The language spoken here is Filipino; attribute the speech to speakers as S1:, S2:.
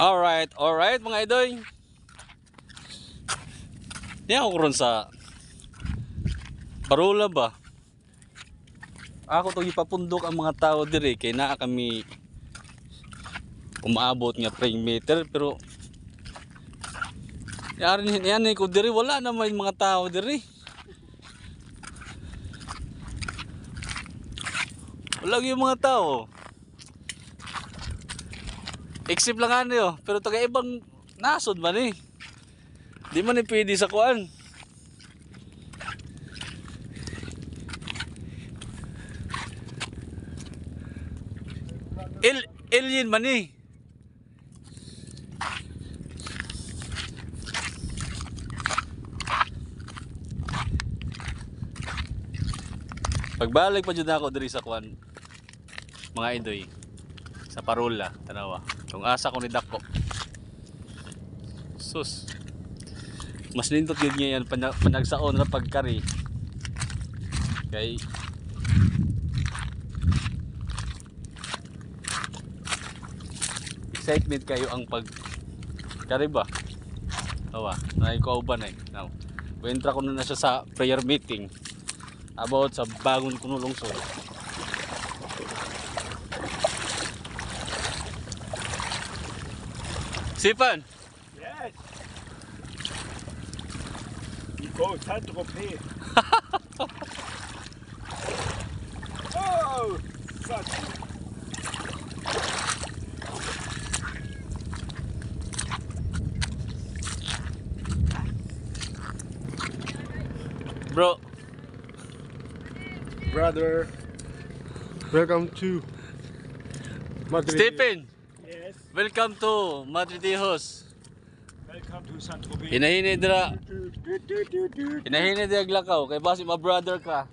S1: Alright mga idoy. Di ako karon sa Parola ba? Ako to ipapundok ang mga tao diri kay naa kami umaabot nga perimeter pero yan ko diri wala na may mga tao diri. Wala yung mga tao. Except lang ano pero taga ibang nasod man eh. Di man ni pwede sa kuan. Alien man eh. Pagbalik pa jud ako diri sa kuan. Mga idoy sa Parola, tanawa. Kung asa ko ni dako. Sus. Mas nindot yun niya yan panagsaon na pagkari. Kay excitement kayo ang pagkari ba? Awa, naikauban eh. Now, entra ko na siya sa prayer meeting about sa bagong kuno lungsod. Sipan!
S2: Yes! Oh, Saint-Tropez! Oh! Fuck!
S1: Bro,
S2: Brother, welcome to Madrid.
S1: Stephen!
S2: Yes,
S1: Welcome to Madridejos.
S2: welcome to Saint-Tropez.
S1: Hinahini dira. Hinahini dira glakaw kay basi ma brother ka.